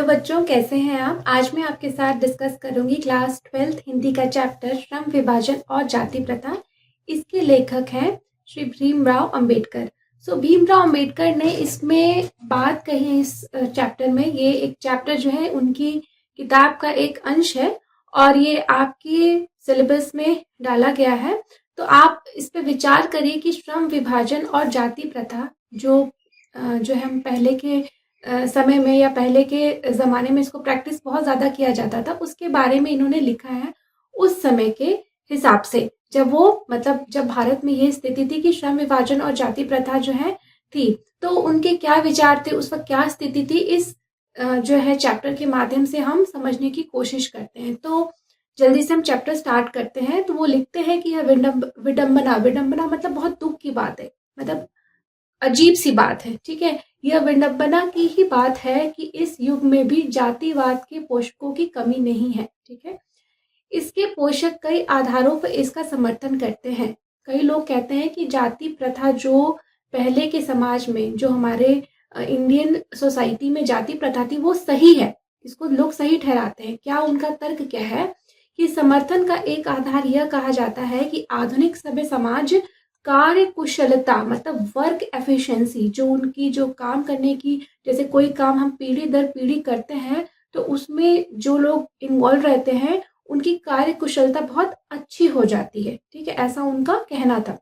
बच्चों, कैसे हैं आप। आज मैं आपके साथ डिस्कस करूंगी क्लास 12th हिंदी का चैप्टर श्रम विभाजन और जाति प्रथा। इसके लेखक हैं श्री भीमराव अंबेडकर। भीमराव अंबेडकर ने इसमें बात कही है इस चैप्टर में। ये एक चैप्टर जो है उनकी किताब का एक अंश है और ये आपके सिलेबस में डाला गया है। तो आप इस पे विचार करिए कि श्रम विभाजन और जाति प्रथा जो है हम पहले के समय में या पहले के ज़माने में इसको प्रैक्टिस बहुत ज़्यादा किया जाता था, उसके बारे में इन्होंने लिखा है। उस समय के हिसाब से जब भारत में ये स्थिति थी कि श्रम विभाजन और जाति प्रथा जो है थी, तो उनके क्या विचार थे, उस वक्त क्या स्थिति थी, इस जो है चैप्टर के माध्यम से हम समझने की कोशिश करते हैं। तो जल्दी से हम चैप्टर स्टार्ट करते हैं। तो वो लिखते हैं कि यह विडंबना मतलब बहुत दुख की बात है, मतलब अजीब सी बात है। ठीक है, यह विडंबना की ही बात है कि इस युग में भी जातिवाद के पोषकों की कमी नहीं है। ठीक है, इसके पोषक कई आधारों पर इसका समर्थन करते हैं। कई लोग कहते हैं कि जाति प्रथा जो पहले के समाज में, जो हमारे इंडियन सोसाइटी में जाति प्रथा थी, वो सही है। इसको लोग सही ठहराते हैं। क्या उनका तर्क क्या है कि समर्थन का एक आधार यह कहा जाता है कि आधुनिक सभ्य समाज कार्य कुशलता मतलब वर्क एफिशिएंसी, जो उनकी जो काम करने की, जैसे कोई काम हम पीढ़ी दर पीढ़ी करते हैं तो उसमें जो लोग इन्वॉल्व रहते हैं उनकी कार्य कुशलता बहुत अच्छी हो जाती है। ठीक है, ऐसा उनका कहना था।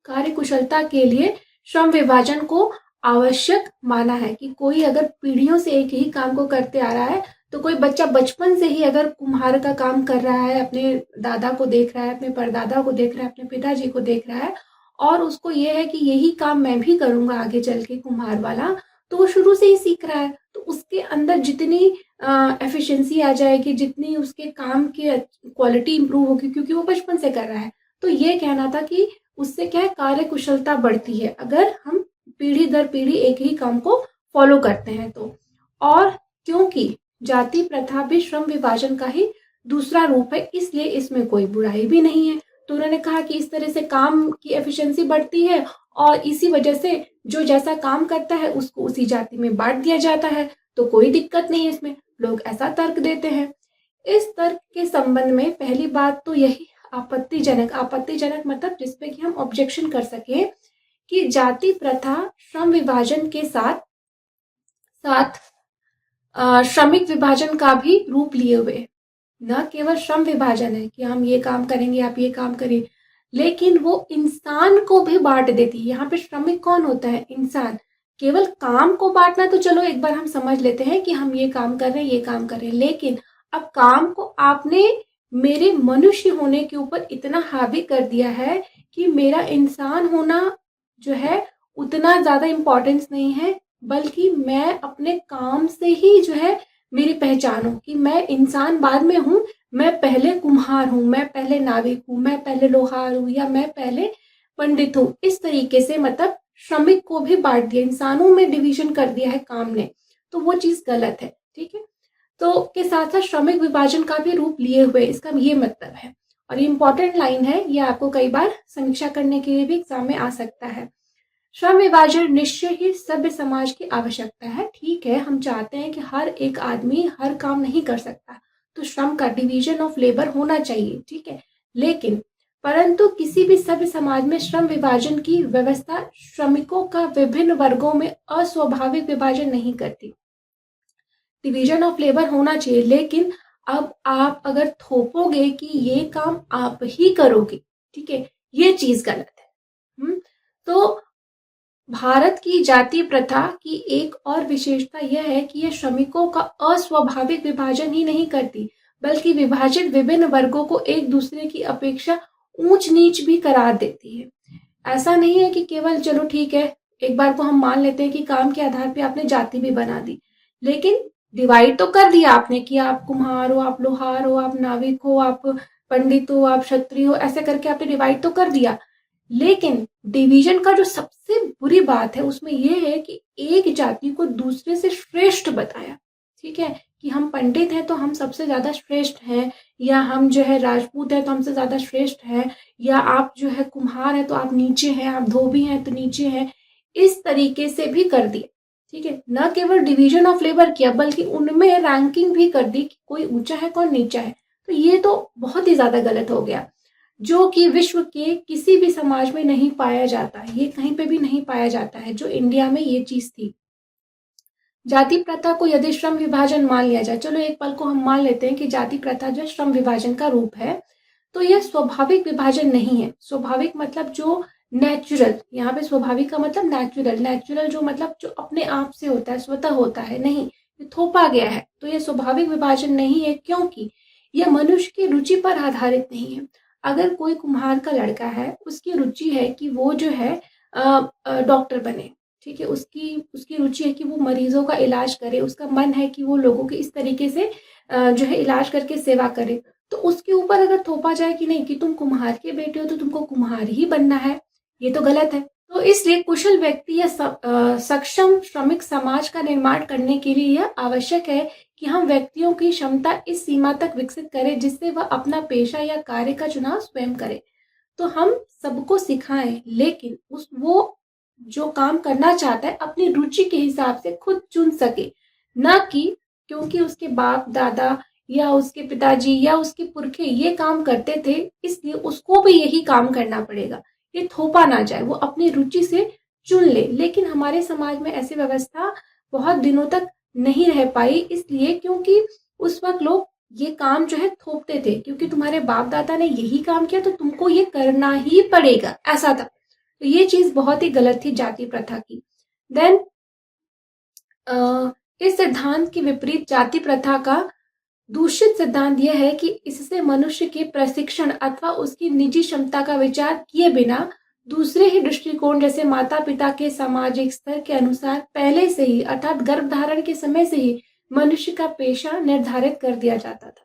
कार्य कुशलता के लिए श्रम विभाजन को आवश्यक माना है कि कोई अगर पीढ़ियों से एक ही काम को करते आ रहा है, तो कोई बच्चा बचपन से ही अगर कुम्हार का काम कर रहा है, अपने दादा को देख रहा है, अपने परदादा को देख रहा है, अपने पिताजी को देख रहा है, और उसको ये है कि यही काम मैं भी करूंगा आगे चल के कुम्हार वाला, तो वो शुरू से ही सीख रहा है। तो उसके अंदर जितनी एफिशिएंसी आ जाएगी, जितनी उसके काम की क्वालिटी इंप्रूव होगी, क्योंकि वो बचपन से कर रहा है। तो ये कहना था कि उससे क्या है, कार्य कुशलता बढ़ती है अगर हम पीढ़ी दर पीढ़ी एक ही काम को फॉलो करते हैं तो। और क्योंकि जाति प्रथा भी श्रम विभाजन का ही दूसरा रूप है, इसलिए इसमें कोई बुराई भी नहीं है। तो उन्होंने कहा कि इस तरह से काम की एफिशिएंसी बढ़ती है और इसी वजह से जो जैसा काम करता है उसको उसी जाति में बांट दिया जाता है, तो कोई दिक्कत नहीं है इसमें। लोग ऐसा तर्क देते हैं। इस तर्क के संबंध में पहली बात तो यही आपत्तिजनक मतलब जिसपे कि हम ऑब्जेक्शन कर सके कि जाति प्रथा श्रम विभाजन के साथ साथ श्रमिक विभाजन का भी रूप लिए हुए। न केवल श्रम विभाजन है कि हम ये काम करेंगे, आप ये काम करें, लेकिन वो इंसान को भी बांट देती है। यहाँ पे श्रमिक कौन होता है? इंसान। केवल काम को बांटना तो चलो एक बार हम समझ लेते हैं कि हम ये काम कर रहे हैं, ये काम कर रहे हैं, लेकिन अब काम को आपने मेरे मनुष्य होने के ऊपर इतना हावी कर दिया है कि मेरा इंसान होना जो है उतना ज्यादा इम्पोर्टेंस नहीं है, बल्कि मैं अपने काम से ही जो है मेरी पहचान हो कि मैं इंसान बाद में हूँ, मैं पहले कुम्हार हूँ, मैं पहले नाविक हूँ, मैं पहले लोहार हूँ, या मैं पहले पंडित हूँ। इस तरीके से मतलब श्रमिक को भी बांट दिया, इंसानों में डिवीजन कर दिया है काम ने, तो वो चीज गलत है। ठीक है, तो के साथ साथ श्रमिक विभाजन का भी रूप लिए हुए, इसका ये मतलब है। और ये इंपॉर्टेंट लाइन है, ये आपको कई बार समीक्षा करने के लिए भी एग्जाम में आ सकता है। श्रम विभाजन निश्चय ही सभ्य समाज की आवश्यकता है। ठीक है, हम चाहते हैं कि हर एक आदमी हर काम नहीं कर सकता, तो श्रम का डिवीजन ऑफ लेबर होना चाहिए। ठीक है, लेकिन परंतु किसी भी सभ्य समाज में श्रम विभाजन की व्यवस्था श्रमिकों का विभिन्न वर्गों में अस्वाभाविक विभाजन नहीं करती। डिवीजन ऑफ लेबर होना चाहिए, लेकिन अब आप अगर थोपोगे कि ये काम आप ही करोगे, ठीक है, ये चीज गलत है। तो भारत की जाति प्रथा की एक और विशेषता यह है कि यह श्रमिकों का अस्वाभाविक विभाजन ही नहीं करती, बल्कि विभाजित विभिन्न वर्गों को एक दूसरे की अपेक्षा ऊंच नीच भी करार देती है। ऐसा नहीं है कि केवल चलो ठीक है, एक बार को हम मान लेते हैं कि काम के आधार पे आपने जाति भी बना दी, लेकिन डिवाइड तो कर दिया आपने कि आप कुम्हार हो, आप लोहार हो, आप नाविक हो, आप पंडित हो, आप क्षत्रिय हो, ऐसे करके आपने डिवाइड तो कर दिया। लेकिन डिवीजन का जो सबसे बुरी बात है उसमें यह है कि एक जाति को दूसरे से श्रेष्ठ बताया। ठीक है, कि हम पंडित हैं तो हम सबसे ज्यादा श्रेष्ठ हैं, या हम जो है राजपूत हैं तो हमसे ज्यादा श्रेष्ठ हैं, या आप जो है कुम्हार हैं तो आप नीचे हैं, आप धोबी हैं तो नीचे हैं, इस तरीके से भी कर दिए। ठीक है, न केवल डिवीजन ऑफ लेबर किया बल्कि उनमें रैंकिंग भी कर दी कि कोई ऊंचा है कौन नीचा है। तो ये तो बहुत ही ज्यादा गलत हो गया, जो कि विश्व के किसी भी समाज में नहीं पाया जाता, ये कहीं पे भी नहीं पाया जाता है, जो इंडिया में ये चीज थी। जाति प्रथा को यदि श्रम विभाजन मान लिया जाए, चलो एक पल को हम मान लेते हैं कि जाति प्रथा जो श्रम विभाजन का रूप है, तो यह स्वाभाविक विभाजन नहीं है। स्वाभाविक मतलब जो नेचुरल, यहाँ पे स्वाभाविक का मतलब नेचुरल, नेचुरल जो मतलब जो अपने आप से होता है, स्वतः होता है, नहीं, ये थोपा गया है। तो यह स्वाभाविक विभाजन नहीं है, क्योंकि यह मनुष्य की रुचि पर आधारित नहीं है। अगर कोई कुम्हार का लड़का है, उसकी रुचि है कि वो जो है डॉक्टर बने, ठीक है, उसकी उसकी रुचि है कि वो मरीजों का इलाज करे, उसका मन है कि वो लोगों के इस तरीके से जो है इलाज करके सेवा करे, तो उसके ऊपर अगर थोपा जाए कि नहीं कि तुम कुम्हार के बेटे हो तो तुमको कुम्हार ही बनना है, ये तो गलत है। तो इसलिए कुशल व्यक्ति या सक्षम श्रमिक समाज का निर्माण करने के लिए यह आवश्यक है कि हम व्यक्तियों की क्षमता इस सीमा तक विकसित करें जिससे वह अपना पेशा या कार्य का चुनाव स्वयं करे। तो हम सबको सिखाएं, लेकिन वो जो काम करना चाहता है अपनी रुचि के हिसाब से खुद चुन सके, ना कि क्योंकि उसके बाप दादा या उसके पिताजी या उसके पुरखे ये काम करते थे इसलिए उसको भी यही काम करना पड़ेगा, ये थोपा ना जाए, वो अपनी रुचि से चुन ले। लेकिन हमारे समाज में ऐसी व्यवस्था बहुत दिनों तक नहीं रह पाई, इसलिए क्योंकि उस वक्त लोग ये काम जो है थोपते थे, क्योंकि तुम्हारे बाप दादा ने यही काम किया तो तुमको ये करना ही पड़ेगा, ऐसा था। तो ये चीज बहुत ही गलत थी जाति प्रथा की। देन इस सिद्धांत के विपरीत जाति प्रथा का दूषित सिद्धांत यह है कि इससे मनुष्य के प्रशिक्षण अथवा उसकी निजी क्षमता का विचार किए बिना दूसरे ही दृष्टिकोण जैसे माता पिता के सामाजिक स्तर के अनुसार पहले से ही अर्थात गर्भधारण के समय से ही मनुष्य का पेशा निर्धारित कर दिया जाता था।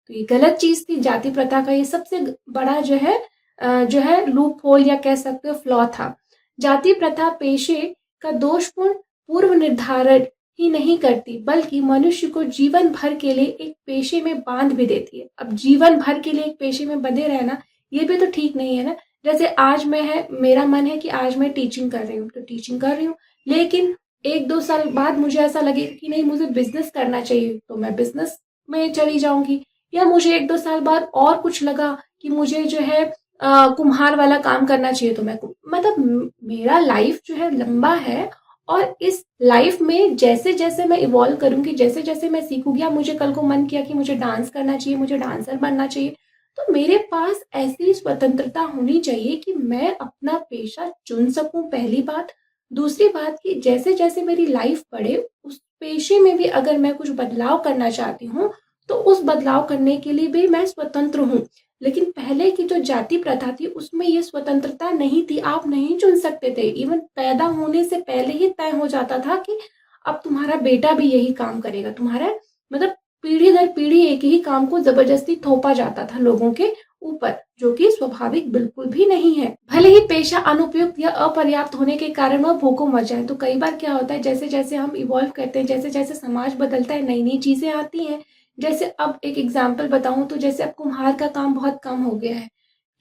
तो ये गलत चीज थी, जाति प्रथा का ये सबसे बड़ा जो है लूप होल या कह सकते हो फ्लॉ था। जाति प्रथा पेशे का दोषपूर्ण पूर्व निर्धारण ही नहीं करती बल्कि मनुष्य को जीवन भर के लिए एक पेशे में बांध भी देती है। अब जीवन भर के लिए एक पेशे में बंधे रहना ये भी तो ठीक नहीं है ना। जैसे आज मेरा मन है कि आज मैं टीचिंग कर रही हूँ तो टीचिंग कर रही हूँ, लेकिन 1-2 साल बाद मुझे ऐसा लगेगा कि नहीं मुझे बिजनेस करना चाहिए तो मैं बिजनेस में चली जाऊंगी, या मुझे 1-2 साल बाद और कुछ लगा कि मुझे जो है कुम्हार वाला काम करना चाहिए तो मैं मतलब मेरा लाइफ जो है लंबा है, और इस लाइफ में जैसे जैसे मैं इवॉल्व करूंगी, जैसे जैसे मैं सीखूंगी, या मुझे कल को मन किया कि मुझे डांस करना चाहिए, मुझे डांसर बनना चाहिए, तो मेरे पास ऐसी स्वतंत्रता होनी चाहिए कि मैं अपना पेशा चुन सकूं, पहली बात। दूसरी बात कि जैसे जैसे मेरी लाइफ बढ़े उस पेशे में भी अगर मैं कुछ बदलाव करना चाहती हूँ तो उस बदलाव करने के लिए भी मैं स्वतंत्र हूँ। लेकिन पहले की जो जाति प्रथा थी उसमें ये स्वतंत्रता नहीं थी, आप नहीं चुन सकते थे। इवन पैदा होने से पहले ही तय हो जाता था कि अब तुम्हारा बेटा भी यही काम करेगा, तुम्हारा मतलब पीढ़ी दर पीढ़ी एक ही काम को जबरदस्ती थोपा जाता था लोगों के ऊपर, जो कि स्वाभाविक बिल्कुल भी नहीं है। भले ही पेशा अनुपयुक्त या अपर्याप्त होने के कारण वह भूखों मर जाए। तो कई बार क्या होता है, जैसे जैसे हम इवॉल्व करते हैं, जैसे जैसे समाज बदलता है, नई नई चीजें आती हैं। जैसे अब एक एग्जाम्पल बताऊं तो जैसे अब कुम्हार का काम बहुत कम हो गया है,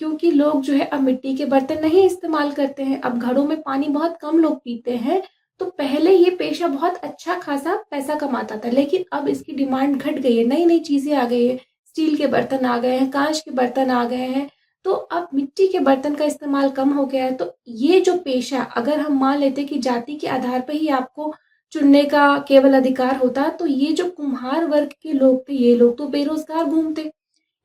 क्योंकि लोग जो है अब मिट्टी के बर्तन नहीं इस्तेमाल करते हैं, अब घरों में पानी बहुत कम लोग पीते हैं। तो पहले ये पेशा बहुत अच्छा खासा पैसा कमाता था, लेकिन अब इसकी डिमांड घट गई है, नई नई चीजें आ गई है, स्टील के बर्तन आ गए हैं, कांच के बर्तन आ गए हैं, तो अब मिट्टी के बर्तन का इस्तेमाल कम हो गया है। तो ये जो पेशा अगर हम मान लेते कि जाति के आधार पर ही आपको चुनने का केवल अधिकार होता, तो ये जो कुम्हार वर्ग के लोग थे ये लोग तो बेरोजगार घूमते,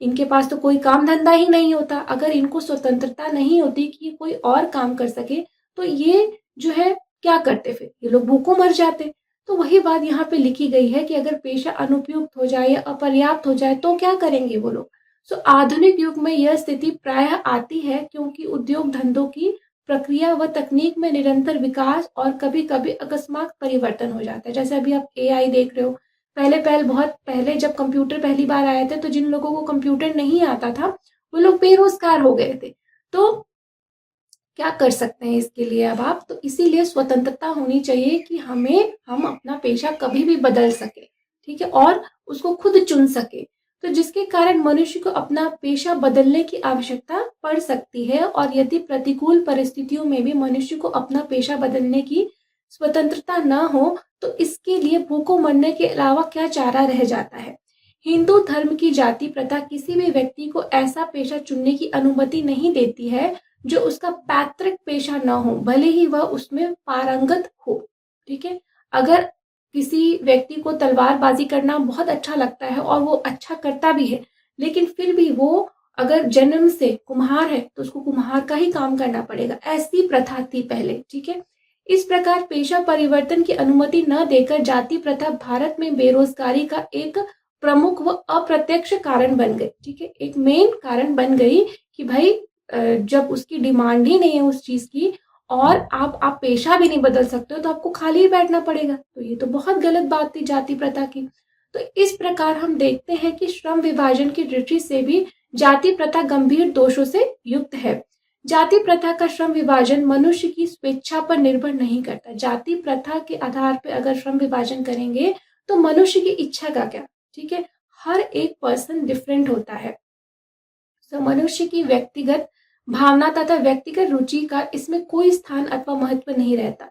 इनके पास तो कोई काम धंधा ही नहीं होता। अगर इनको स्वतंत्रता नहीं होती कि ये कोई और काम कर सके तो ये जो है क्या करते, फिर ये लोग भूखों मर जाते। तो वही बात यहाँ पे लिखी गई है कि अगर पेशा अनुपयुक्त हो जाए या अपर्याप्त हो जाए तो क्या करेंगे वो लोग। सो आधुनिक युग में यह स्थिति प्रायः आती है क्योंकि उद्योग धंधों की प्रक्रिया व तकनीक में निरंतर विकास और कभी कभी अकस्मात परिवर्तन हो जाता है। जैसे अभी आप एआई देख रहे हो, बहुत पहले जब कंप्यूटर पहली बार आए थे तो जिन लोगों को कंप्यूटर नहीं आता था वो लोग बेरोजगार हो गए थे। तो क्या कर सकते हैं इसके लिए अब आप, तो इसीलिए स्वतंत्रता होनी चाहिए कि हम अपना पेशा कभी भी बदल सके, ठीक है, और उसको खुद चुन सके। तो जिसके कारण मनुष्य को अपना पेशा बदलने की आवश्यकता पड़ सकती है, और यदि प्रतिकूल परिस्थितियों में भी मनुष्य को अपना पेशा बदलने की स्वतंत्रता न हो तो इसके लिए भूखों मरने के अलावा क्या चारा रह जाता है। हिंदू धर्म की जाति प्रथा किसी भी व्यक्ति को ऐसा पेशा चुनने की अनुमति नहीं देती है जो उसका पैतृक पेशा न हो, भले ही वह उसमें पारंगत हो। ठीक है, अगर किसी व्यक्ति को तलवारबाजी करना बहुत अच्छा लगता है और वो अच्छा करता भी है, लेकिन फिर भी वो अगर जन्म से कुम्हार है तो उसको कुम्हार का ही काम करना पड़ेगा, ऐसी प्रथा थी पहले। ठीक है, इस प्रकार पेशा परिवर्तन की अनुमति न देकर जाति प्रथा भारत में बेरोजगारी का एक प्रमुख व अप्रत्यक्ष कारण बन गई। ठीक है, एक मेन कारण बन गई कि भाई जब उसकी डिमांड ही नहीं है उस चीज की और आप पेशा भी नहीं बदल सकते हो तो आपको खाली ही बैठना पड़ेगा। तो ये तो बहुत गलत बात थी जाति प्रथा की। तो इस प्रकार हम देखते हैं कि श्रम विभाजन की दृष्टि से भी जाति प्रथा गंभीर दोषों से युक्त है। जाति प्रथा का श्रम विभाजन मनुष्य की स्वेच्छा पर निर्भर नहीं करता। जाति प्रथा के आधार पर अगर श्रम विभाजन करेंगे तो मनुष्य की इच्छा का क्या। ठीक है, हर एक पर्सन डिफरेंट होता है। तो मनुष्य की व्यक्तिगत भावना तथा व्यक्तिगत रुचि का इसमें कोई स्थान अथवा महत्व नहीं रहता।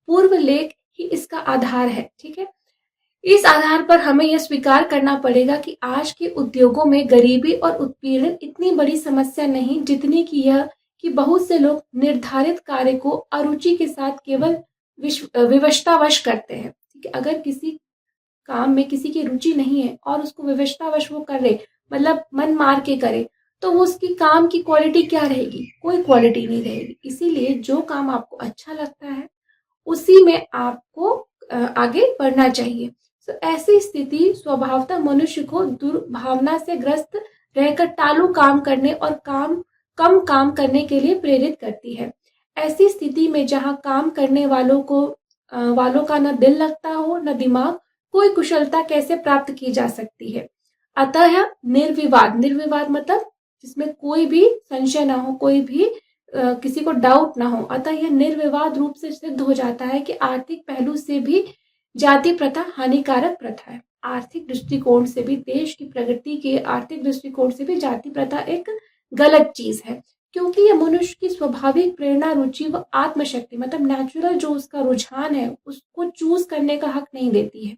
पूर्व लेख ही इसका आधार है। ठीक है, इस आधार पर हमें यह स्वीकार करना पड़ेगा कि आज के उद्योगों में गरीबी और उत्पीड़न इतनी बड़ी समस्या नहीं जितनी कि यह कि बहुत से लोग निर्धारित कार्य को अरुचि के साथ केवल विवशतावश करते हैं। ठीक है, अगर किसी काम में किसी की रुचि नहीं है और उसको विवशतावश वो कर रहे, मतलब मन मार के करे, तो वो उसकी काम की क्वालिटी क्या रहेगी, कोई क्वालिटी नहीं रहेगी। इसीलिए जो काम आपको अच्छा लगता है उसी में आपको आगे बढ़ना चाहिए। तो ऐसी स्थिति स्वभावतः मनुष्य को दुर्भावना से ग्रस्त रहकर टालू काम करने और कम काम करने के लिए प्रेरित करती है। ऐसी स्थिति में जहां काम करने वालों का न दिल लगता हो न दिमाग, कोई कुशलता कैसे प्राप्त की जा सकती है। अतः निर्विवाद मतलब जिसमें कोई भी संशय ना हो, कोई भी किसी को डाउट ना हो, अतः यह निर्विवाद रूप से सिद्ध हो जाता है कि आर्थिक पहलू से भी जाति प्रथा हानिकारक प्रथा है। आर्थिक दृष्टिकोण से भी, देश की प्रगति के आर्थिक दृष्टिकोण से भी जाति प्रथा एक गलत चीज है, क्योंकि यह मनुष्य की स्वाभाविक प्रेरणा, रुचि व आत्मशक्ति मतलब नेचुरल जो उसका रुझान है उसको चूज करने का हक नहीं देती है।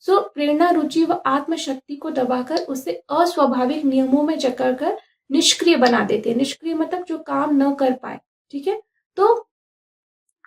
सो प्रेरणा, रुचि व आत्मशक्ति को दबाकर उसे अस्वाभाविक नियमों में जकड़कर निष्क्रिय बना देते हैं। निष्क्रिय मतलब जो काम न कर पाए। ठीक है, तो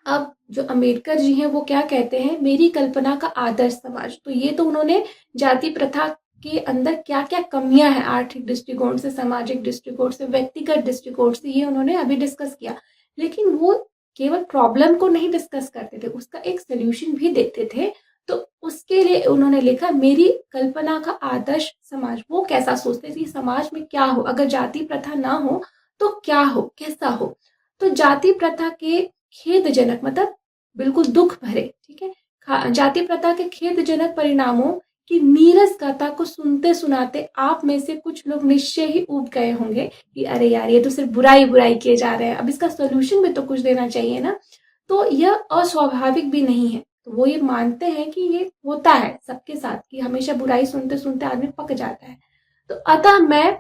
अब जो अम्बेडकर जी हैं वो क्या कहते हैं, मेरी कल्पना का आदर्श समाज। तो ये तो उन्होंने जाति प्रथा के अंदर क्या क्या कमियां हैं आर्थिक दृष्टिकोण से, सामाजिक दृष्टिकोण से, व्यक्तिगत दृष्टिकोण से, ये उन्होंने अभी डिस्कस किया। लेकिन वो केवल प्रॉब्लम को नहीं डिस्कस करते थे, उसका एक सोल्यूशन भी देते थे। तो उसके लिए उन्होंने लिखा मेरी कल्पना का आदर्श समाज। वो कैसा सोचते थे, समाज में क्या हो, अगर जाति प्रथा ना हो तो क्या हो, कैसा हो। तो जाति प्रथा के खेदजनक मतलब बिल्कुल दुख भरे, ठीक है, जाति प्रथा के खेदजनक परिणामों की नीरस कथा को सुनते सुनाते आप में से कुछ लोग निश्चय ही ऊब गए होंगे कि अरे यार ये तो सिर्फ बुराई बुराई किए जा रहे हैं, अब इसका सोल्यूशन भी तो कुछ देना चाहिए ना। तो यह अस्वाभाविक भी नहीं है। तो वो ये मानते हैं कि ये होता है सबके साथ कि हमेशा बुराई सुनते सुनते आदमी पक जाता है। तो अतः मैं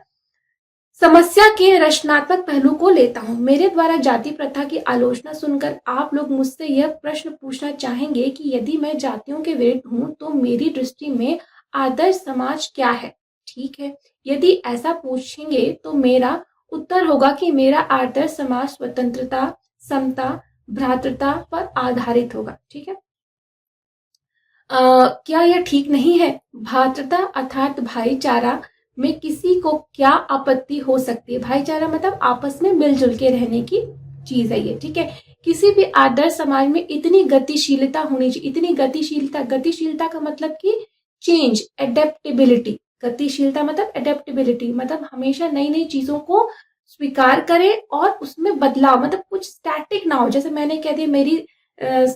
समस्या के रचनात्मक पहलू को लेता हूं। मेरे द्वारा जाति प्रथा की आलोचना सुनकर आप लोग मुझसे यह प्रश्न पूछना चाहेंगे कि यदि मैं जातियों के विरुद्ध हूं तो मेरी दृष्टि में आदर्श समाज क्या है। ठीक है, यदि ऐसा पूछेंगे तो मेरा उत्तर होगा कि मेरा आदर्श समाज स्वतंत्रता, समता, भ्रातृता पर आधारित होगा। ठीक है, क्या यह ठीक नहीं है? भ्रातृता अर्थात भाईचारा में किसी को क्या आपत्ति हो सकती है? भाईचारा मतलब आपस में मिलजुल के रहने की चीज है ये। ठीक है, किसी भी आदर्श समाज में इतनी गतिशीलता होनी चाहिए। इतनी गतिशीलता का मतलब कि चेंज, एडेप्टेबिलिटी। गतिशीलता मतलब एडेप्टेबिलिटी, मतलब हमेशा नई नई चीजों को स्वीकार करे और उसमें बदलाव, मतलब कुछ स्टैटिक ना हो। जैसे मैंने कह दिया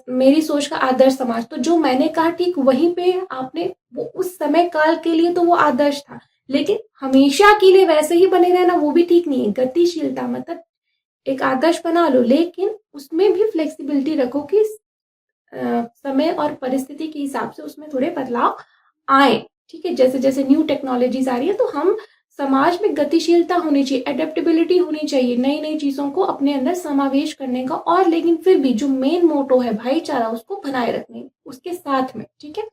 मेरी सोच का आदर्श समाज, तो जो मैंने कहा ठीक वहीं पे आपने, वो उस समय काल के लिए तो वो आदर्श था, लेकिन हमेशा के लिए वैसे ही बने रहना वो भी ठीक नहीं है। गतिशीलता मतलब एक आदर्श बना लो लेकिन उसमें भी फ्लेक्सिबिलिटी रखो कि समय और परिस्थिति के हिसाब से उसमें थोड़े बदलाव आए। ठीक है, जैसे जैसे न्यू टेक्नोलॉजीज आ रही है तो हम समाज में गतिशीलता होनी चाहिए, एडेप्टेबिलिटी होनी चाहिए, नई नई चीजों को अपने अंदर समावेश करने का, और लेकिन फिर भी जो मेन मोटो है भाईचारा उसको बनाए रखने उसके साथ में, ठीक है।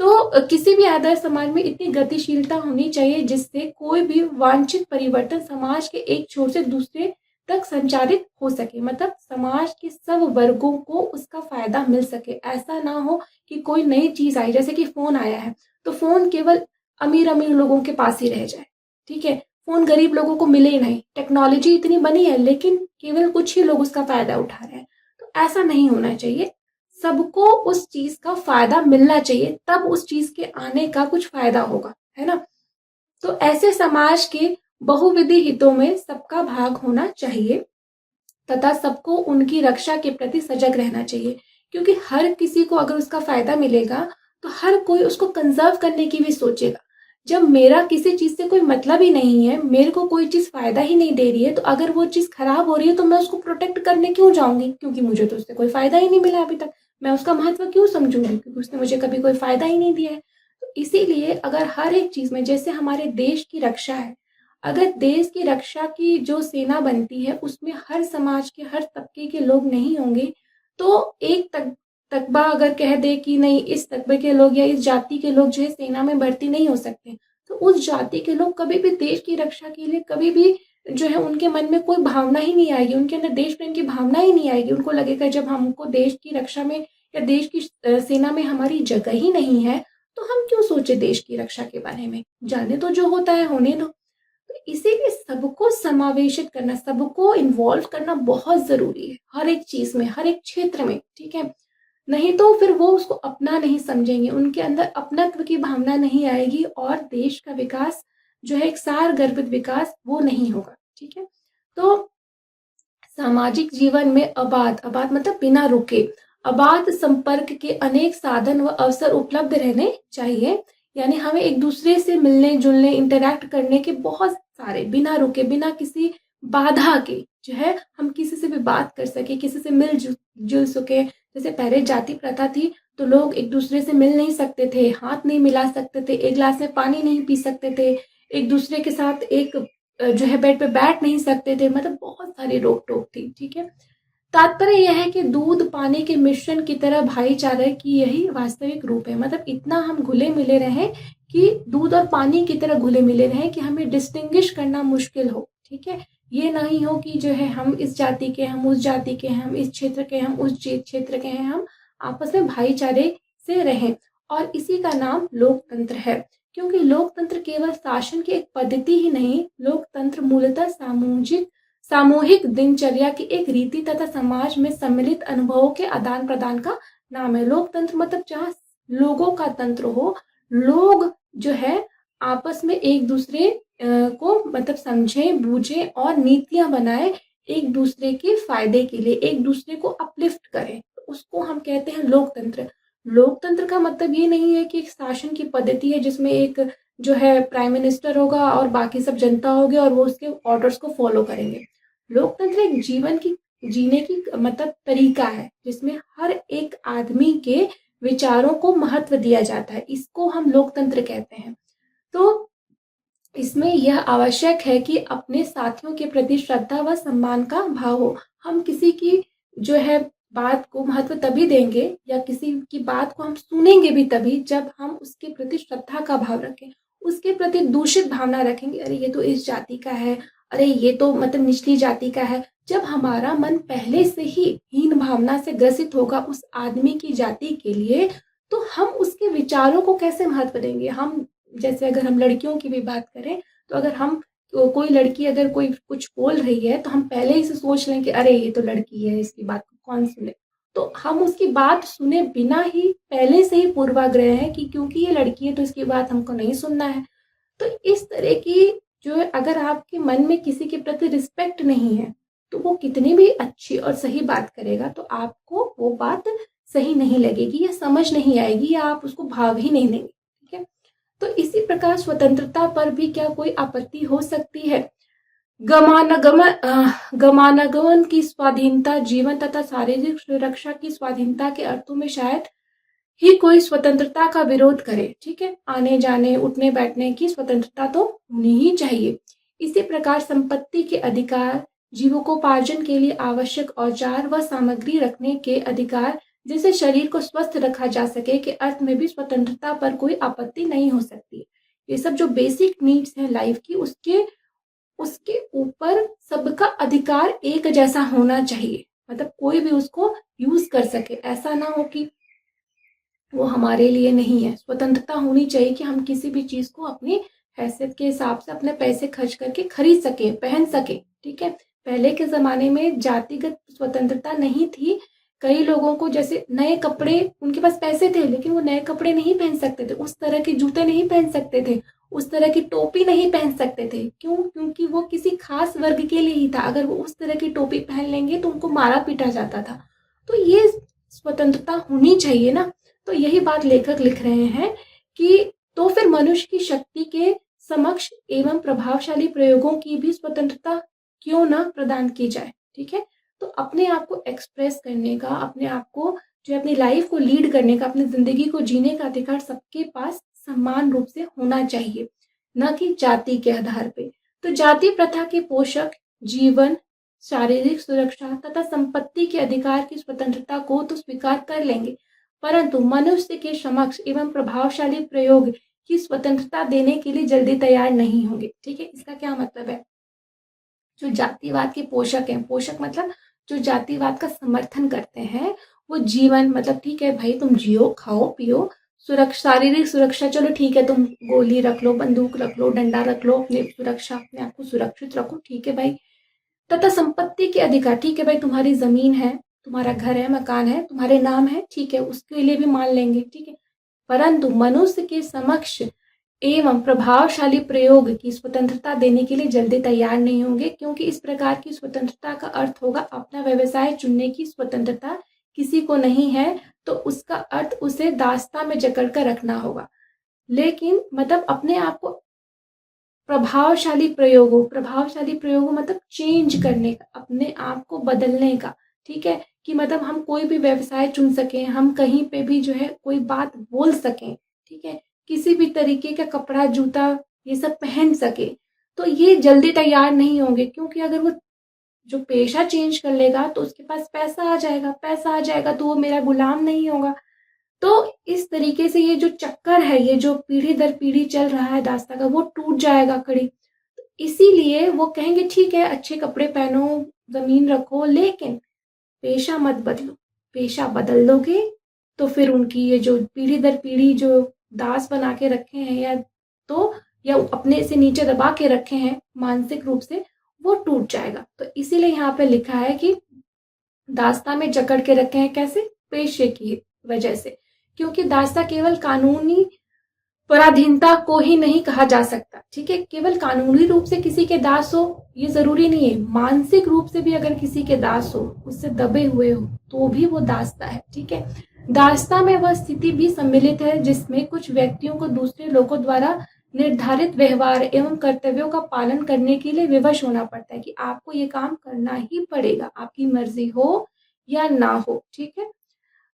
तो किसी भी आदर्श समाज में इतनी गतिशीलता होनी चाहिए जिससे कोई भी वांछित परिवर्तन समाज के एक छोर से दूसरे तक संचारित हो सके, मतलब समाज के सब वर्गों को उसका फायदा मिल सके। ऐसा ना हो कि कोई नई चीज आई, जैसे कि फोन आया है तो फोन केवल अमीर अमीर लोगों के पास ही रह जाए, ठीक है। फोन गरीब लोगों को मिले ही नहीं। टेक्नोलॉजी इतनी बनी है लेकिन केवल कुछ ही लोग उसका फायदा उठा रहे हैं, तो ऐसा नहीं होना चाहिए। सबको उस चीज का फायदा मिलना चाहिए, तब उस चीज के आने का कुछ फायदा होगा, है ना। तो ऐसे समाज के बहुविधि हितों में सबका भाग होना चाहिए तथा सबको उनकी रक्षा के प्रति सजग रहना चाहिए, क्योंकि हर किसी को अगर उसका फायदा मिलेगा तो हर कोई उसको कंजर्व करने की भी सोचेगा। जब मेरा किसी चीज से कोई मतलब ही नहीं है, मेरे को कोई चीज फायदा ही नहीं दे रही है, तो अगर वो चीज खराब हो रही है तो मैं उसको प्रोटेक्ट करने क्यों जाऊंगी, क्योंकि मुझे तो उससे कोई फायदा ही नहीं मिला अभी तक। मैं उसका महत्व क्यों समझूंगी, क्योंकि उसने मुझे कभी कोई फायदा ही नहीं दिया है। तो इसीलिए अगर हर एक चीज में, जैसे हमारे देश की रक्षा है, अगर देश की रक्षा की जो सेना बनती है उसमें हर समाज के हर तबके के लोग नहीं होंगे, तो एक तकबा अगर कह दे कि नहीं इस तकबे के लोग या इस जाति के लोग जो है सेना में भर्ती नहीं हो सकते, तो उस जाति के लोग कभी भी देश की रक्षा के लिए कभी भी जो है उनके मन में कोई भावना ही नहीं आएगी, उनके अंदर देश प्रेम की भावना ही नहीं आएगी। उनको लगेगा जब हमको देश की रक्षा में या देश की सेना में हमारी जगह ही नहीं है तो हम क्यों सोचे देश की रक्षा के बारे में, जाने तो जो होता है होने दो। तो इसीलिए सबको समावेशित करना, सबको इन्वॉल्व करना बहुत जरूरी है, हर एक चीज में, हर एक क्षेत्र में, ठीक है। नहीं तो फिर वो उसको अपना नहीं समझेंगे, उनके अंदर अपनत्व की भावना नहीं आएगी और देश का विकास जो है एक सार गर्भित विकास वो नहीं होगा, ठीक है। तो सामाजिक जीवन में अबाध अबाध मतलब बिना रुके अबाध संपर्क के अनेक साधन व अवसर उपलब्ध रहने चाहिए। यानी हमें एक दूसरे से मिलने जुलने इंटरैक्ट करने के बहुत सारे, बिना रुके बिना किसी बाधा के जो है हम किसी से भी बात कर सके, किसी से मिल जुल सके। जैसे पहले जाति प्रथा थी तो लोग एक दूसरे से मिल नहीं सकते थे, हाथ नहीं मिला सकते थे, एक गिलास में पानी नहीं पी सकते थे, एक दूसरे के साथ एक जो है बेड पे बैठ नहीं सकते थे, मतलब बहुत सारी रोक टोक थी, ठीक है। तात्पर्य यह है कि दूध पानी के मिश्रण की तरह भाईचारे की यही वास्तविक रूप है, मतलब इतना हम घुले मिले रहें कि दूध और पानी की तरह घुले मिले रहें कि हमें डिस्टिंग्विश करना मुश्किल हो, ठीक है। ये नहीं हो कि जो है हम इस जाति के, हम उस जाति के, हम इस क्षेत्र के, हम उस क्षेत्र के हैं, हम आपस में भाईचारे से रहें। और इसी का नाम लोकतंत्र है, क्योंकि लोकतंत्र केवल शासन की एक पद्धति ही नहीं, लोकतंत्र मूलतः सामूहिक दिनचर्या की एक रीति तथा समाज में सम्मिलित अनुभवों के आदान प्रदान का नाम है। लोकतंत्र मतलब जहाँ लोगों का तंत्र हो, लोग जो है आपस में एक दूसरे को मतलब समझे बूझे और नीतियां बनाए एक दूसरे के फायदे के लिए, एक दूसरे को अपलिफ्ट करें, तो उसको हम कहते हैं लोकतंत्र। लोकतंत्र का मतलब ये नहीं है कि एक शासन की पद्धति है जिसमें एक जो है प्राइम मिनिस्टर होगा और बाकी सब जनता होगी और वो उसके ऑर्डर्स को फॉलो करेंगे। लोकतंत्र एक जीवन की जीने की मतलब तरीका है जिसमें हर एक आदमी के विचारों को महत्व दिया जाता है, इसको हम लोकतंत्र कहते हैं। तो इसमें यह आवश्यक है कि अपने साथियों के प्रति श्रद्धा व सम्मान का भाव हो। हम किसी की जो है बात को महत्व तभी देंगे या किसी की बात को हम सुनेंगे भी तभी जब हम उसके प्रति श्रद्धा का भाव रखें, उसके प्रति दूषित भावना रखेंगे, अरे ये तो इस जाति का है, अरे ये तो मतलब निचली जाति का है। जब हमारा मन पहले से ही हीन भावना से ग्रसित होगा उस आदमी की जाति के लिए, तो हम उसके विचारों को कैसे महत्व देंगे। हम जैसे अगर हम लड़कियों की भी बात करें तो अगर हम कोई लड़की अगर कोई कुछ बोल रही है तो हम पहले ही से सोच लें कि अरे ये तो लड़की है, इसकी बात को कौन सुने। तो हम उसकी बात सुने बिना ही पहले से ही पूर्वाग्रह है कि क्योंकि ये लड़की है तो इसकी बात हमको नहीं सुनना है। तो इस तरह की जो है अगर आपके मन में किसी के प्रति रिस्पेक्ट नहीं है तो वो कितनी भी अच्छी और सही बात करेगा तो आपको वो बात सही नहीं लगेगी या समझ नहीं आएगी या आप उसको भाव ही नहीं देंगे, ठीक है। तो इसी प्रकार स्वतंत्रता पर भी क्या कोई आपत्ति हो सकती है। गमनागमन की स्वाधीनता, जीवन तथा शारीरिक सुरक्षा की स्वाधीनता के अर्थों में शायद ही कोई स्वतंत्रता का विरोध करे, ठीक है। आने जाने उठने बैठने की स्वतंत्रता तो होनी ही चाहिए। इसी प्रकार संपत्ति के अधिकार, जीविकोपार्जन के लिए आवश्यक औजार व सामग्री रखने के अधिकार, जिससे शरीर को स्वस्थ रखा जा सके के अर्थ में भी स्वतंत्रता पर कोई आपत्ति नहीं हो सकती। ये सब जो बेसिक नीड्स हैं लाइफ की, उसके उसके ऊपर सबका अधिकार एक जैसा होना चाहिए। मतलब कोई भी उसको यूज कर सके, ऐसा ना हो कि वो हमारे लिए नहीं है। स्वतंत्रता होनी चाहिए कि हम किसी भी चीज को अपनी हैसियत के हिसाब से अपने पैसे खर्च करके खरीद सके, पहन सके, ठीक है। पहले के जमाने में जातिगत स्वतंत्रता नहीं थी। कई लोगों को जैसे नए कपड़े, उनके पास पैसे थे लेकिन वो नए कपड़े नहीं पहन सकते थे, उस तरह के जूते नहीं पहन सकते थे, उस तरह की टोपी नहीं पहन सकते थे। क्यों? क्योंकि वो किसी खास वर्ग के लिए ही था। अगर वो उस तरह की टोपी पहन लेंगे तो उनको मारा पीटा जाता था। तो ये स्वतंत्रता होनी चाहिए ना। तो यही बात लेखक लिख रहे हैं कि तो फिर मनुष्य की शक्ति के समक्ष एवं प्रभावशाली प्रयोगों की भी स्वतंत्रता क्यों ना प्रदान की जाए, ठीक है। तो अपने आप को एक्सप्रेस करने का, अपने आप को जो अपनी लाइफ को लीड करने का, अपनी जिंदगी को जीने का अधिकार सबके पास समान रूप से होना चाहिए, न कि जाति के आधार पे। तो जाति प्रथा के पोषक जीवन, शारीरिक सुरक्षा तथा संपत्ति के अधिकार की स्वतंत्रता को तो स्वीकार कर लेंगे, परंतु मनुष्य के समक्ष एवं प्रभावशाली प्रयोग की स्वतंत्रता देने के लिए जल्दी तैयार नहीं होंगे, ठीक है। इसका क्या मतलब है? जो जातिवाद के पोषक हैं, पोषक मतलब जो जातिवाद का समर्थन करते हैं, वो जीवन मतलब ठीक है भाई, तुम जियो, खाओ पियो, सुरक्षा, शारीरिक सुरक्षा चलो ठीक है, तुम गोली रख लो, बंदूक रख लो, डंडा रख लो, अपनी सुरक्षा, अपने आप को सुरक्षित रखो, ठीक है भाई। तथा संपत्ति के अधिकार, ठीक है भाई, तुम्हारी जमीन है, तुम्हारा घर है, मकान है, तुम्हारे नाम है, ठीक है, उसके लिए भी मान लेंगे, ठीक है। परंतु मनुष्य के समक्ष एवं प्रभावशाली प्रयोग की स्वतंत्रता देने के लिए जल्दी तैयार नहीं होंगे, क्योंकि इस प्रकार की स्वतंत्रता का अर्थ होगा अपना व्यवसाय चुनने की स्वतंत्रता किसी को नहीं है, तो उसका अर्थ उसे दास्ता में जकड़ कर रखना होगा। लेकिन मतलब अपने आप को प्रभावशाली प्रयोगों मतलब चेंज करने का, अपने आप को बदलने का, ठीक है। कि मतलब हम कोई भी व्यवसाय चुन सकें, हम कहीं पे भी जो है कोई बात बोल सकें, ठीक है, किसी भी तरीके का कपड़ा जूता ये सब पहन सके। तो ये जल्दी तैयार नहीं होंगे, क्योंकि अगर वो जो पेशा चेंज कर लेगा तो उसके पास पैसा आ जाएगा, पैसा आ जाएगा तो वो मेरा गुलाम नहीं होगा। तो इस तरीके से ये जो चक्कर है, ये जो पीढ़ी दर पीढ़ी चल रहा है दास्ता का, वो टूट जाएगा कड़ी। तो इसीलिए वो कहेंगे ठीक है, अच्छे कपड़े पहनो, जमीन रखो, लेकिन पेशा मत बदलो। पेशा बदल दोगे तो फिर उनकी ये जो पीढ़ी दर पीढ़ी जो दास बना के रखे हैं, या अपने से नीचे दबा के रखे हैं मानसिक रूप से, वो टूट जाएगा। तो इसीलिए यहाँ पे लिखा है कि दास्ता में जकड़ के रखे हैं, कैसे? पेशे की वजह से। क्योंकि दास्ता केवल कानूनी पराधीनता को ही नहीं कहा जा सकता, ठीक है। केवल कानूनी रूप से किसी के दास हो ये जरूरी नहीं है, मानसिक रूप से भी अगर किसी के दास हो, उससे दबे हुए हो, तो भी वो दास्ता है, ठीक है। दास्ता में वह स्थिति भी सम्मिलित है जिसमें कुछ व्यक्तियों को दूसरे लोगों द्वारा निर्धारित व्यवहार एवं कर्तव्यों का पालन करने के लिए विवश होना पड़ता है, कि आपको ये काम करना ही पड़ेगा, आपकी मर्जी हो या ना हो, ठीक है।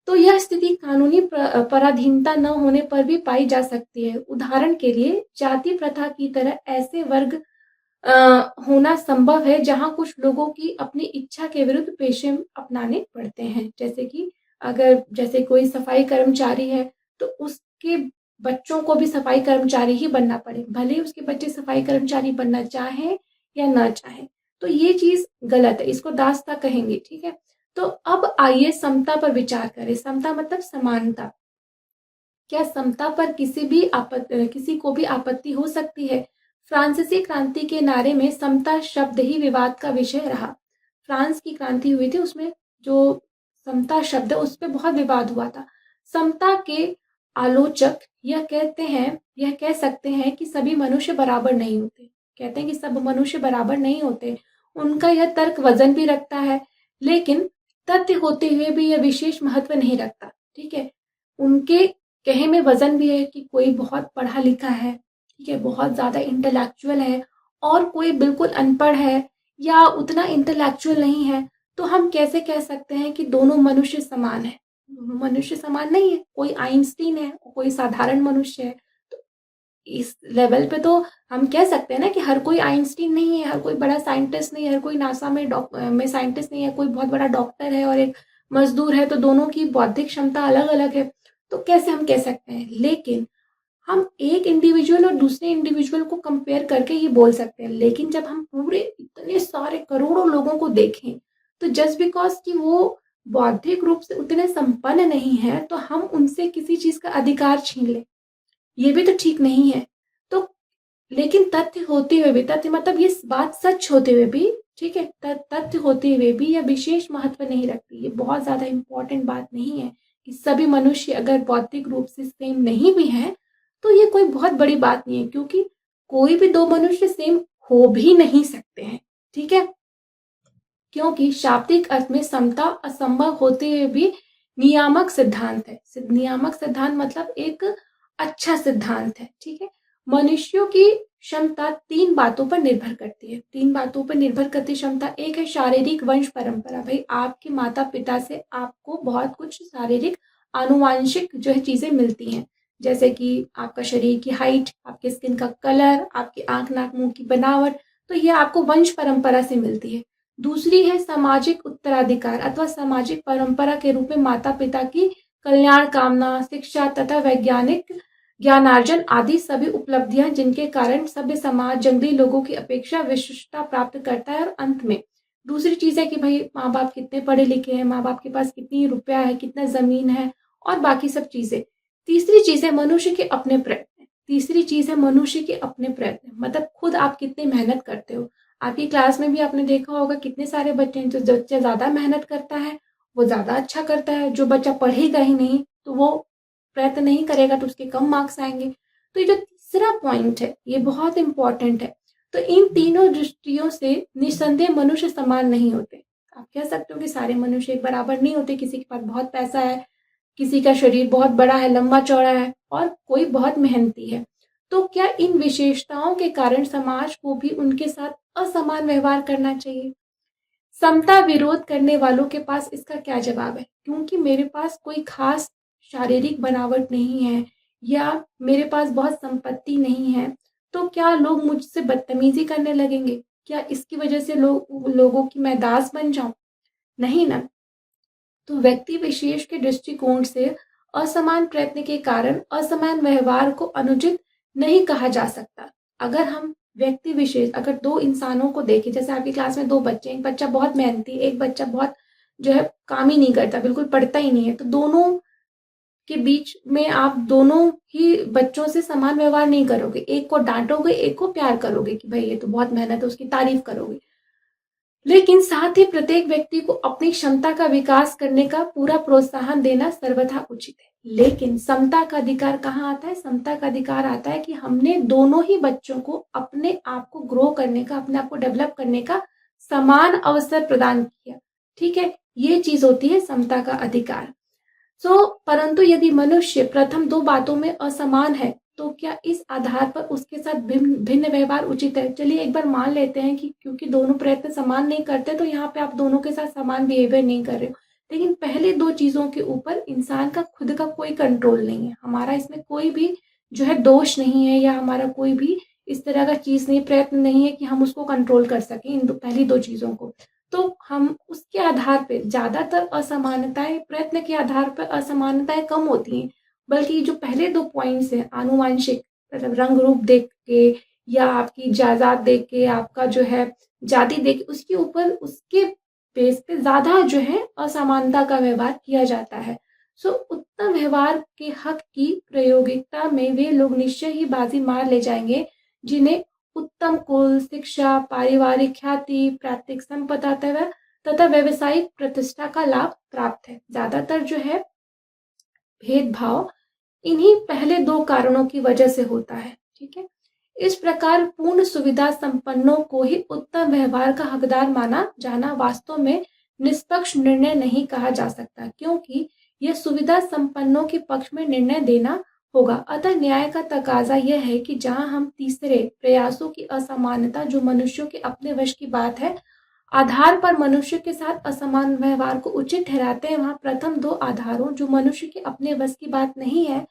तो यह स्थिति कानूनी पराधीनता न होने पर भी पाई जा सकती है। उदाहरण के लिए जाति प्रथा की तरह ऐसे वर्ग होना संभव है जहां कुछ लोगों की अपनी इच्छा के विरुद्ध पेशे अपनाने पड़ते हैं। जैसे कि अगर जैसे कोई सफाई कर्मचारी है तो उसके बच्चों को भी सफाई कर्मचारी ही बनना पड़े, भले ही उसके बच्चे सफाई कर्मचारी बनना चाहें या ना चाहें। तो ये चीज गलत है, इसको दास्ता कहेंगे, ठीक है। तो अब आइए समता पर विचार करें। समता मतलब समानता। क्या समता पर किसी को भी आपत्ति हो सकती है? फ्रांसीसी क्रांति के नारे में समता शब्द ही विवाद का विषय रहा। फ्रांस की क्रांति हुई थी, उसमें जो समता शब्द है उस पर बहुत विवाद हुआ था। समता के आलोचक यह कह सकते हैं कि सभी मनुष्य बराबर नहीं होते। कहते हैं कि सब मनुष्य बराबर नहीं होते। उनका यह तर्क वजन भी रखता है, लेकिन तथ्य होते हुए भी यह विशेष महत्व नहीं रखता, ठीक है। उनके कहे में वजन भी है कि कोई बहुत पढ़ा लिखा है, ठीक है, बहुत ज्यादा इंटेलेक्चुअल है, और कोई बिल्कुल अनपढ़ है या उतना इंटेलेक्चुअल नहीं है, तो हम कैसे कह सकते हैं कि दोनों मनुष्य समान है? मनुष्य समान नहीं है, कोई आइंस्टीन है, कोई साधारण मनुष्य है। तो इस लेवल पे तो हम कह सकते हैं ना कि हर कोई आइंस्टीन नहीं है, हर कोई बड़ा साइंटिस्ट नहीं है, हर कोई नासा में साइंटिस्ट नहीं है, कोई बहुत बड़ा डॉक्टर है और एक मजदूर है, तो दोनों की बौद्धिक क्षमता अलग अलग है। तो कैसे हम कह सकते हैं? लेकिन हम एक इंडिविजुअल और दूसरे इंडिविजुअल को कंपेयर करके ये बोल सकते हैं। लेकिन जब हम पूरे इतने सारे करोड़ों लोगों को देखें, तो जस्ट बिकॉज कि वो बौद्धिक रूप से उतने संपन्न नहीं है, तो हम उनसे किसी चीज का अधिकार छीन लें, ये भी तो ठीक नहीं है। तो लेकिन तथ्य होते हुए भी, तथ्य मतलब ये बात सच होते हुए भी, ठीक है, तथ्य होते हुए भी यह विशेष महत्व नहीं रखती। ये बहुत ज्यादा इंपॉर्टेंट बात नहीं है कि सभी मनुष्य अगर बौद्धिक रूप से सेम नहीं भी है, तो ये कोई बहुत बड़ी बात नहीं है, क्योंकि कोई भी दो मनुष्य सेम हो भी नहीं सकते हैं, ठीक है। क्योंकि शाब्दिक अर्थ में समता असंभव होते हुए भी नियामक सिद्धांत है। नियामक सिद्धांत मतलब एक अच्छा सिद्धांत है, ठीक है। मनुष्यों की क्षमता तीन बातों पर निर्भर करती है। तीन बातों पर निर्भर करती क्षमता, एक है शारीरिक वंश परंपरा। भाई आपके माता पिता से आपको बहुत कुछ शारीरिक आनुवांशिक जो है चीजें मिलती हैं, जैसे कि आपका शरीर की हाइट, आपके स्किन का कलर, आपकी आंख नाक मुंह की बनावट, तो ये आपको वंश परंपरा से मिलती है। दूसरी है सामाजिक उत्तराधिकार अथवा सामाजिक परंपरा के रूप में माता पिता की कल्याण कामना, शिक्षा तथा वैज्ञानिक ज्ञानार्जन आदि सभी उपलब्धियां, जिनके कारण सभ्य समाज जंगली लोगों की अपेक्षा विशिष्टता प्राप्त करता है। और अंत में दूसरी चीज है कि भाई माँ बाप कितने पढ़े लिखे हैं, माँ बाप के पास कितनी रुपया है, कितना जमीन है, और बाकी सब चीजें। तीसरी चीज है मनुष्य के अपने प्रयत्न। तीसरी चीज है मनुष्य के अपने प्रयत्न, मतलब खुद आप कितने मेहनत करते हो। आपकी क्लास में भी आपने देखा होगा कितने सारे बच्चे हैं, जो बच्चा ज्यादा मेहनत करता है वो ज्यादा अच्छा करता है, जो बच्चा पढ़ेगा ही नहीं तो वो प्रयत्न नहीं करेगा तो उसके कम मार्क्स आएंगे। तो ये जो तीसरा पॉइंट है ये बहुत इंपॉर्टेंट है। तो इन तीनों दृष्टियों से निस्संदेह मनुष्य समान नहीं होते। आप कह सकते हो कि सारे मनुष्य एक बराबर नहीं होते, किसी के पास बहुत पैसा है, किसी का शरीर बहुत बड़ा है, लंबा चौड़ा है, और कोई बहुत मेहनती है। तो क्या इन विशेषताओं के कारण समाज को भी उनके साथ असमान व्यवहार करना चाहिए? समता विरोध करने वालों के पास इसका क्या जवाब है? क्योंकि मेरे पास कोई खास शारीरिक बनावट नहीं है या मेरे पास बहुत संपत्ति नहीं है, तो क्या लोग मुझसे बदतमीजी करने लगेंगे? क्या इसकी वजह से लोगों की मैं दास बन जाऊं? नहीं ना। तो व्यक्ति विशेष के दृष्टिकोण से असमान प्रयत्न के कारण असमान व्यवहार को अनुचित नहीं कहा जा सकता। अगर हम व्यक्ति विशेष, अगर दो इंसानों को देखें, जैसे आपकी क्लास में दो बच्चे, एक बच्चा बहुत मेहनती, एक बच्चा बहुत जो है काम ही नहीं करता, बिल्कुल पढ़ता ही नहीं है, तो दोनों के बीच में आप दोनों ही बच्चों से समान व्यवहार नहीं करोगे। एक को डांटोगे, एक को प्यार करोगे कि भाई ये तो बहुत मेहनत है, उसकी तारीफ करोगे। लेकिन साथ ही प्रत्येक व्यक्ति को अपनी क्षमता का विकास करने का पूरा प्रोत्साहन देना सर्वथा उचित है। लेकिन समता का अधिकार कहाँ आता है? समता का अधिकार आता है कि हमने दोनों ही बच्चों को अपने आप को ग्रो करने का, अपने आप को डेवलप करने का समान अवसर प्रदान किया, ठीक है। ये चीज होती है समता का अधिकार। परंतु यदि मनुष्य प्रथम दो बातों में असमान है, तो क्या इस आधार पर उसके साथ भिन्न व्यवहार उचित है? चलिए एक बार मान लेते हैं कि क्योंकि दोनों प्रयत्न समान नहीं करते, तो यहाँ पे आप दोनों के साथ समान बिहेवियर नहीं कर रहे हो। लेकिन पहले दो चीजों के ऊपर इंसान का खुद का कोई कंट्रोल नहीं है, हमारा इसमें कोई भी जो है दोष नहीं है, या हमारा कोई भी इस तरह का चीज नहीं, प्रयत्न नहीं है कि हम उसको कंट्रोल कर सकें, इन पहली दो चीजों को। तो हम उसके आधार पे ज्यादातर असमानताएं, प्रयत्न के आधार पर असमानताएं कम होती हैं। बल्कि जो पहले दो पॉइंट्स हैं, आनुवांशिक मतलब रंग रूप देख के या आपकी जायदाद देख के, आपका जो है जाति देख के, उसके ऊपर उसके बेस पे ज्यादा जो है असमानता का व्यवहार किया जाता है। उत्तम व्यवहार के हक की प्रायोगिकता में वे लोग निश्चय ही बाजी मार ले जाएंगे जिन्हें उत्तम कुल, शिक्षा, पारिवारिक ख्याति, प्राकृतिक संपदा तथा व्यवसायिक प्रतिष्ठा का लाभ प्राप्त है। ज्यादातर जो है भेदभाव इन्हीं पहले दो कारणों की वजह से होता है, ठीक है। इस प्रकार पूर्ण सुविधा संपन्नों को ही उत्तम व्यवहार का हकदार माना जाना वास्तव में निष्पक्ष निर्णय नहीं कहा जा सकता, क्योंकि यह सुविधा संपन्नों के पक्ष में निर्णय देना होगा। अतः न्याय का तकाजा यह है कि जहां हम तीसरे प्रयासों की असमानता, जो मनुष्यों के अपने वश की बात है, आधार पर मनुष्य के साथ असमान व्यवहार को उचित ठहराते हैं, वहाँ प्रथम दो आधारों जो मनुष्य के अपने बस की बात नहीं है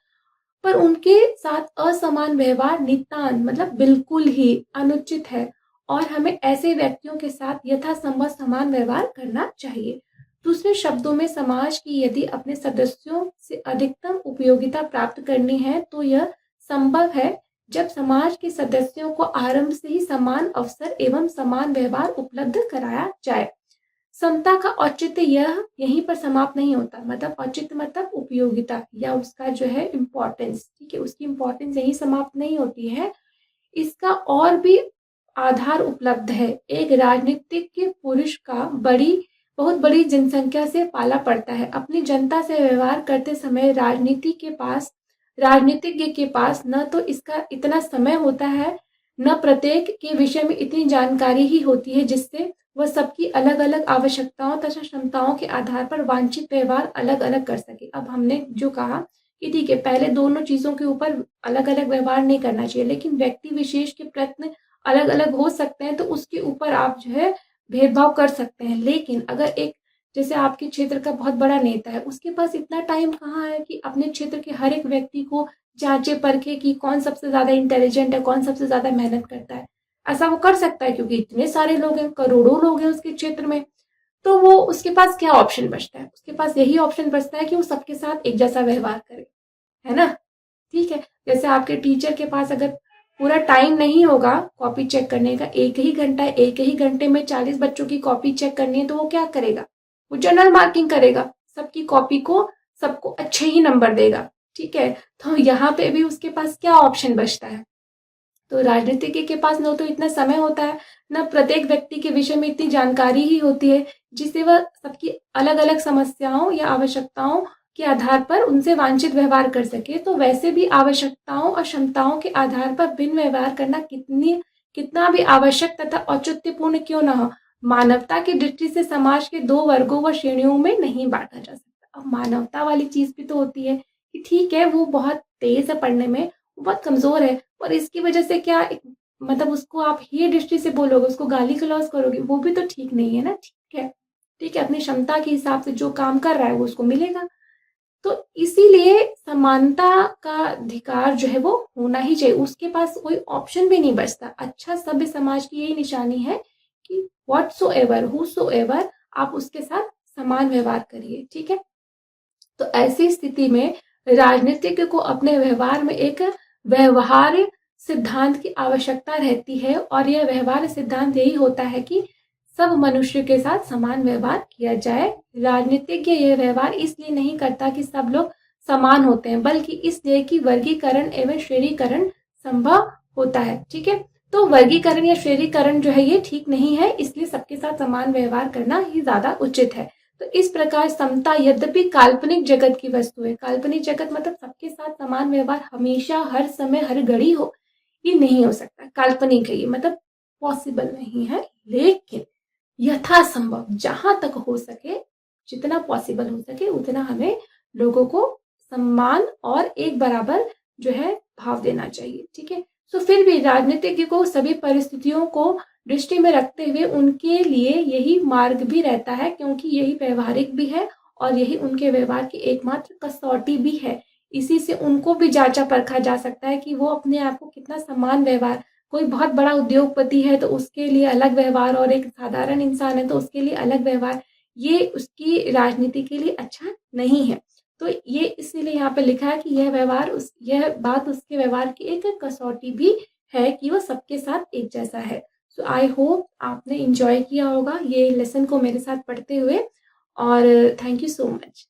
पर उनके साथ असमान व्यवहार नितांत मतलब बिल्कुल ही अनुचित है और हमें ऐसे व्यक्तियों के साथ यथासंभव समान व्यवहार करना चाहिए। दूसरे शब्दों में समाज की यदि अपने सदस्यों से अधिकतम उपयोगिता प्राप्त करनी है तो यह संभव है जब समाज के सदस्यों को आरंभ से ही समान अवसर एवं समान व्यवहार उपलब्ध कराया जाए। समता का औचित्य यह यहीं पर समाप्त नहीं होता, मतलब औचित्य मतलब उपयोगिता या उसका जो है इम्पोर्टेंस, ठीक है, उसकी इम्पोर्टेंस यहीं समाप्त नहीं होती है, इसका और भी आधार उपलब्ध है। एक राजनीतिक पुरुष का बहुत बड़ी जनसंख्या से पाला पड़ता है। अपनी जनता से व्यवहार करते समय राजनीतिज्ञ के पास न तो इसका इतना समय होता है, न प्रत्येक के विषय में इतनी जानकारी ही होती है जिससे वह सबकी अलग अलग आवश्यकताओं तथा क्षमताओं के आधार पर वांछित व्यवहार अलग अलग कर सके। अब हमने जो कहा कि ठीक है, पहले दोनों चीज़ों के ऊपर अलग अलग व्यवहार नहीं करना चाहिए, लेकिन व्यक्ति विशेष के प्रयत्न अलग अलग हो सकते हैं तो उसके ऊपर आप जो है भेदभाव कर सकते हैं। लेकिन अगर एक जैसे आपके क्षेत्र का बहुत बड़ा नेता है, उसके पास इतना टाइम कहाँ है कि अपने क्षेत्र के हर एक व्यक्ति को जांचे परखे कि कौन सबसे ज़्यादा इंटेलिजेंट है, कौन सबसे ज़्यादा मेहनत करता है। ऐसा वो कर सकता है क्योंकि इतने सारे लोग हैं, करोड़ों लोग हैं उसके क्षेत्र में। तो वो उसके पास क्या ऑप्शन बचता है? उसके पास यही ऑप्शन बचता है कि वो सबके साथ एक जैसा व्यवहार करे, है ना? ठीक है। जैसे आपके टीचर के पास अगर पूरा टाइम नहीं होगा कॉपी चेक करने का, एक ही घंटे में 40 बच्चों की कॉपी चेक करनी है तो वो क्या करेगा? वो जनरल मार्किंग करेगा, सबकी कॉपी को सबको अच्छे ही नंबर देगा, ठीक है। तो यहाँ पे भी उसके पास क्या ऑप्शन बचता है? तो राजनीतिज्ञ के पास न तो इतना समय होता है, न प्रत्येक व्यक्ति के विषय में इतनी जानकारी ही होती है जिससे वह सबकी अलग अलग समस्याओं या आवश्यकताओं के आधार पर उनसे वांछित व्यवहार कर सके। तो वैसे भी आवश्यकताओं और क्षमताओं के आधार पर भिन्न व्यवहार करना कितना भी आवश्यक तथा औचित्यपूर्ण क्यों न हो, मानवता की दृष्टि से समाज के दो वर्गों व श्रेणियों में नहीं बांटा जा सकता। अब मानवता वाली चीज भी तो होती है कि ठीक है वो बहुत तेज है पढ़ने में, वो बहुत कमजोर है और इसकी वजह से क्या मतलब उसको आप ये दृष्टि से बोलोगे, उसको गाली गलौज करोगे, वो भी तो ठीक नहीं है ना। ठीक है, ठीक है, अपनी क्षमता के हिसाब से जो काम कर रहा है वो उसको मिलेगा। तो इसीलिए समानता का अधिकार जो है वो होना ही चाहिए, उसके पास कोई ऑप्शन भी नहीं बचता। अच्छा सभ्य समाज की यही निशानी है कि व्हाटसोएवर हूसोएवर आप उसके साथ समान व्यवहार करिए, ठीक है। तो ऐसी स्थिति में राजनीतिज्ञ को अपने व्यवहार में एक व्यवहार सिद्धांत की आवश्यकता रहती है और यह व्यवहार सिद्धांत यही होता है कि सब मनुष्य के साथ समान व्यवहार किया जाए। राजनीतिज्ञ यह व्यवहार इसलिए नहीं करता कि सब लोग समान होते हैं, बल्कि इसलिए कि वर्गीकरण एवं श्रेणीकरण संभव होता है, ठीक है। तो वर्गीकरण या श्रेणीकरण जो है ये ठीक नहीं है, इसलिए सबके साथ समान व्यवहार करना ही ज्यादा उचित है। तो इस प्रकार समता यद्यपि काल्पनिक जगत की वस्तु है, काल्पनिक जगत मतलब सबके साथ समान व्यवहार हमेशा हर समय हर घड़ी हो, ये नहीं हो सकता, काल्पनिक है ये, मतलब पॉसिबल नहीं है। लेकिन यथासंभव जहां तक हो सके, जितना पॉसिबल हो सके उतना हमें लोगों को सम्मान और एक बराबर जो है भाव देना चाहिए, ठीक है। तो फिर भी राजनीतिज्ञ को सभी परिस्थितियों को दृष्टि में रखते हुए उनके लिए यही मार्ग भी रहता है, क्योंकि यही व्यवहारिक भी है और यही उनके व्यवहार की एकमात्र कसौटी भी है। इसी से उनको भी जांचा परखा जा सकता है कि वो अपने आप को कितना समान व्यवहार, कोई बहुत बड़ा उद्योगपति है तो उसके लिए अलग व्यवहार और एक साधारण इंसान है तो उसके लिए अलग व्यवहार, ये उसकी राजनीति के लिए अच्छा नहीं है। तो ये इसीलिए यहाँ पे लिखा है कि यह बात उसके व्यवहार की एक कसौटी भी है कि वो सबके साथ एक जैसा है। सो आई होप आपने इंजॉय किया होगा ये लेसन को मेरे साथ पढ़ते हुए, और थैंक यू सो मच।